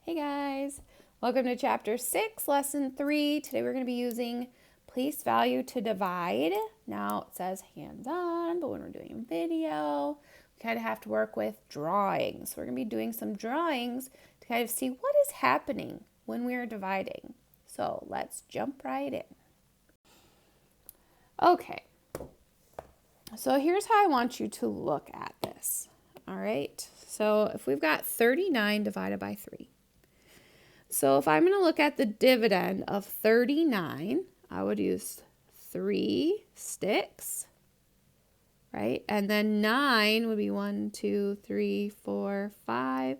Hey guys, welcome to chapter 6, lesson 3. Today we're going to be using place value to divide. Now it says hands on, but when we're doing a video, we kind of have to work with drawings. So we're going to be doing some drawings to kind of see what is happening when we are dividing. So let's jump right in. Okay, so here's how I want you to look at this. All right, so if we've got 39 divided by 3. So if I'm going to look at the dividend of 39, I would use 3 sticks, right? And then 9 would be 1, 2, 3, 4, 5,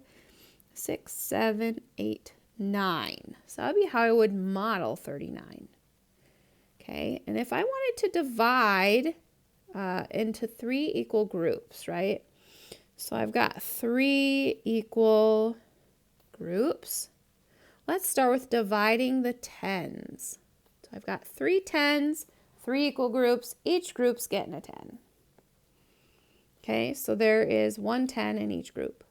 6, 7, 8, 9. So that would be how I would model 39. Okay, and if I wanted to divide into 3 equal groups, right? So I've got 3 equal groups. Let's start with dividing the tens. So I've got 3 tens, 3 equal groups. Each group's getting a 10. Okay, so there is 1 10 in each group.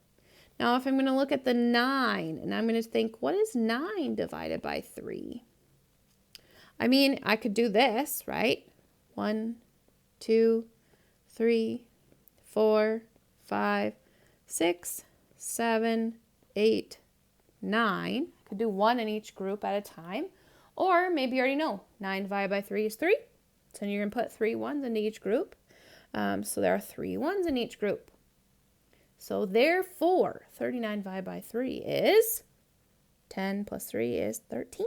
Now if I'm going to look at the 9, and I'm going to think, what is 9 divided by 3? I mean, I could do this, right? 1, 2, 3, 4, 5, 6, 7, 8, 9. Could do 1 in each group at a time. Or maybe you already know 9 divided by 3 is 3. So you're going to put 3 ones into each group. So there are 3 ones in each group. So therefore, 39 divided by 3 is 10 plus 3 is 13.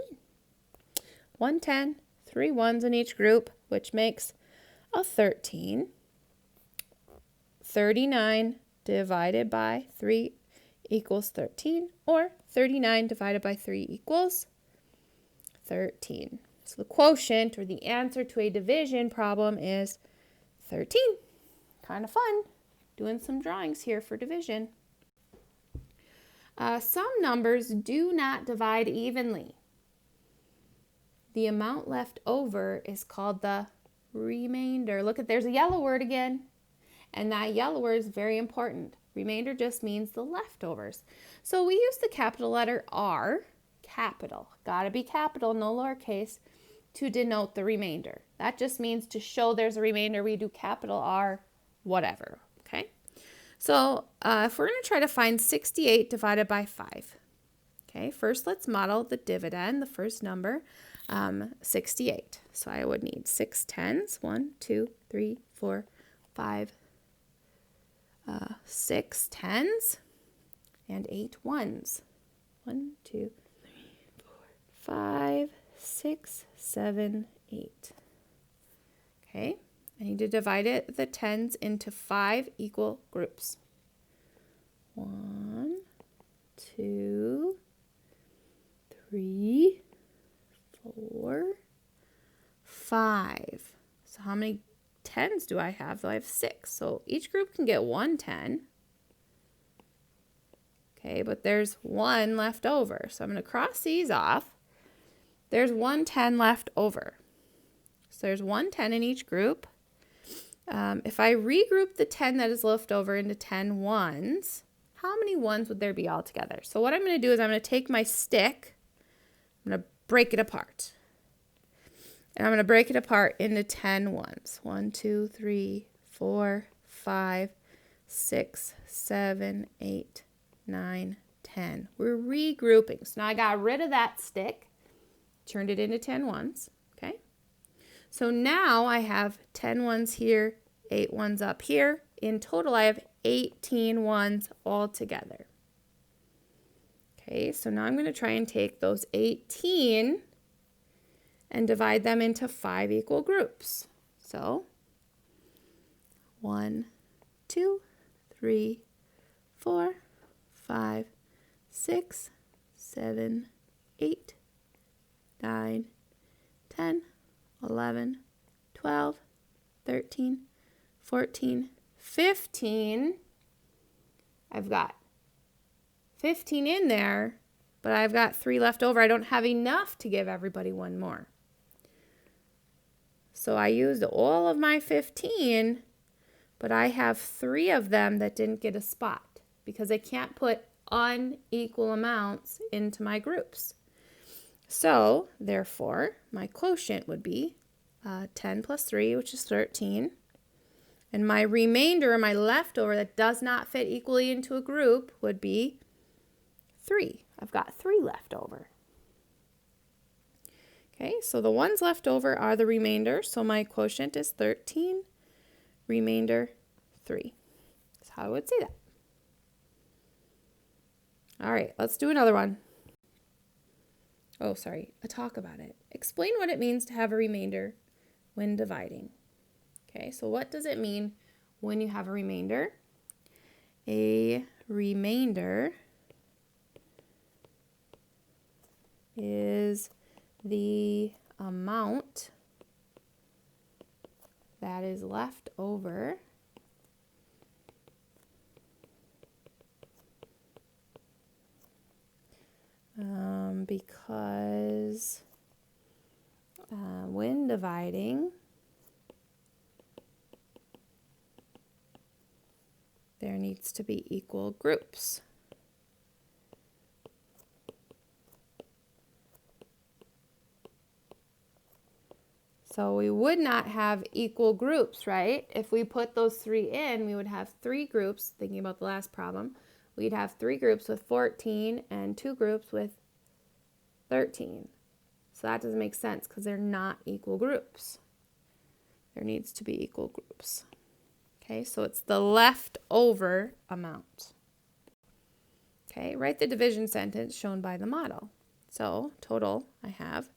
1 10, 3 ones in each group, which makes a 13. 39 divided by 3 equals 13, or 39 divided by 3 equals 13. So the quotient, or the answer to a division problem, is 13. Kind of fun doing some drawings here for division. Some numbers do not divide evenly. The amount left over is called the remainder. Look, there's a yellow word again, and that yellow word is very important. Remainder just means the leftovers. So we use the capital letter R, capital, gotta be capital, no lowercase, to denote the remainder. That just means to show there's a remainder, we do capital R, whatever, okay? So if we're gonna try to find 68 divided by 5, okay, first let's model the dividend, the first number, 68. So I would need 6 tens, 1, 2, 3, 4, 5, 6 tens, and 8 ones. 1, 2, 3, 4, 5, 6, 7, 8. Okay, I need to divide the tens into 5 equal groups. 1, 2, 3, 4, 5. So how many tens do I have? So I have 6. So each group can get 1 10. Okay, but there's 1 left over. So I'm going to cross these off. There's 1 10 left over. So there's 1 10 in each group. If I regroup the 10 that is left over into 10 ones, how many ones would there be altogether? So what I'm going to do is I'm going to take my stick, I'm going to break it apart. And I'm going to break it apart into 10 ones. 1, 2, 3, 4, 5, 6, 7, 8, 9, 10. We're regrouping. So now I got rid of that stick, turned it into 10 ones. Okay. So now I have 10 ones here, 8 ones up here. In total, I have 18 ones all together. Okay, so now I'm going to try and take those 18 and divide them into 5 equal groups. So 1, 2, 3, 4, 5, 6, 7, 8, 9, 10, 11, 12, 13, 14, 15. I've got 15 in there, but I've got 3 left over. I don't have enough to give everybody 1 more. So I used all of my 15, but I have 3 of them that didn't get a spot because I can't put unequal amounts into my groups. So, therefore, my quotient would be 10 plus 3, which is 13. And my remainder, my leftover that does not fit equally into a group would be 3. I've got 3 left over. Okay, so the ones left over are the remainder. So my quotient is 13, remainder 3. That's how I would say that. All right, let's do another one. Oh, sorry, a talk about it. Explain what it means to have a remainder when dividing. Okay, so what does it mean when you have a remainder? A remainder is the amount that is left over because when dividing, there needs to be equal groups. So we would not have equal groups, right? If we put those 3 in, we would have 3 groups, thinking about the last problem. We'd have 3 groups with 14 and 2 groups with 13. So that doesn't make sense because they're not equal groups. There needs to be equal groups. Okay, so it's the leftover amount. Okay, write the division sentence shown by the model. So total, I have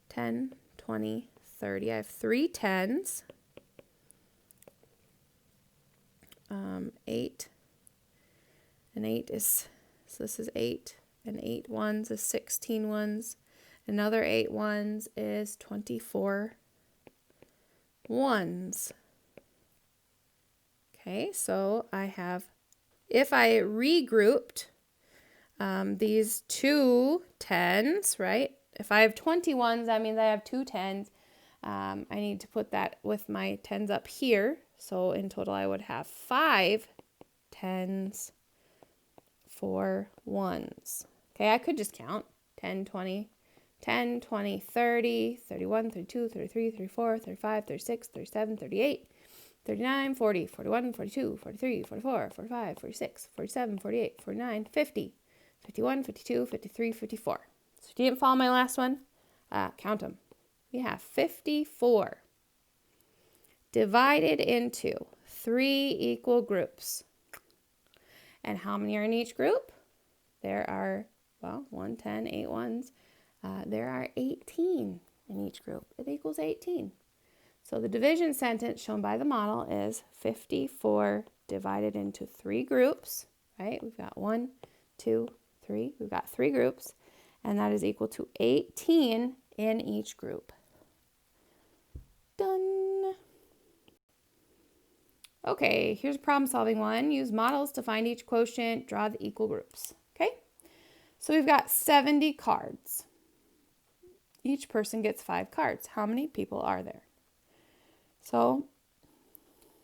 10, 20, 30. I have 3 10s, 8, and 8 is, so this is 8, and 8 ones is 16 ones. Another 8 ones is 24 ones. Okay, so I have, if I regrouped these 2 10s, right? If I have 20 ones, that means I have 2 10s. I need to put that with my 10s up here. So in total, I would have 5 10s, 4 1s. Okay, I could just count 10, 20, 10, 20, 30, 31, 32, 33, 34, 35, 36, 37, 38, 39, 40, 41, 42, 43, 44, 45, 46, 47, 48, 49, 50, 51, 52, 53, 54. So if you didn't follow my last one, count them. We have 54 divided into 3 equal groups. And how many are in each group? There are, well, 1, 10, 8 ones. There are 18 in each group. It equals 18. So the division sentence shown by the model is 54 divided into 3 groups, right? We've got 1, 2, 3. We've got 3 groups, and that is equal to 18 in each group. Done. Okay, here's a problem solving one. Use models to find each quotient, draw the equal groups. Okay, so we've got 70 cards. Each person gets 5 cards. How many people are there? So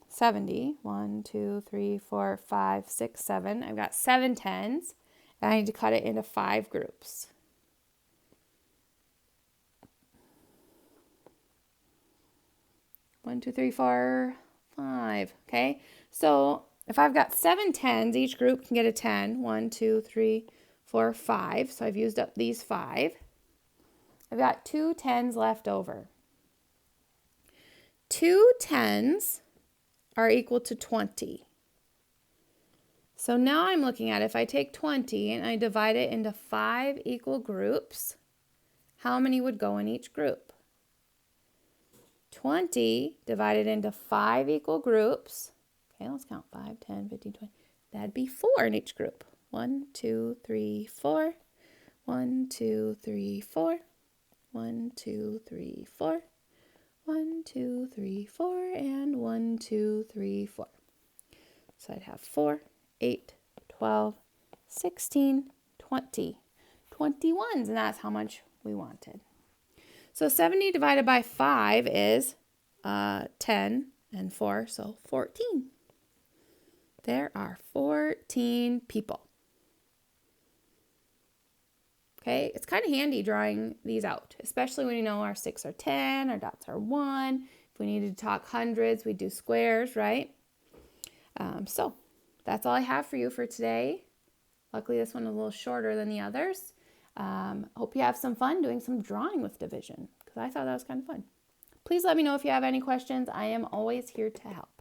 70, 1, 2, 3, 4, 5, 6, 7. I've got 7 10s, and I need to cut it into 5 groups. One, 2, 3, 4, 5. Okay, so if I've got 7 10s, each group can get a 10. 1, 2, 3, 4, 5. So I've used up these 5. I've got 2 10s left over. 2 10s are equal to 20. So now I'm looking at, if I take 20 and I divide it into 5 equal groups, how many would go in each group? 20 divided into 5 equal groups. Okay, let's count 5, 10, 15, 20. That'd be 4 in each group. 1, 2, 3, 4. 1, 2, 3, 4. 1, 2, 3, 4. 1, 2, 3, 4, and 1, 2, 3, 4. So I'd have 4, 8, 12, 16, 20. 21s, and that's how much we wanted. So 70 divided by 5 is 10 and 4, so 14. There are 14 people. Okay, it's kind of handy drawing these out, especially when you know our 6 are 10, our dots are 1. If we needed to talk hundreds, we do squares, right? So that's all I have for you for today. Luckily, this one is a little shorter than the others. Hope you have some fun doing some drawing with division, because I thought that was kind of fun. Please let me know if you have any questions. I am always here to help.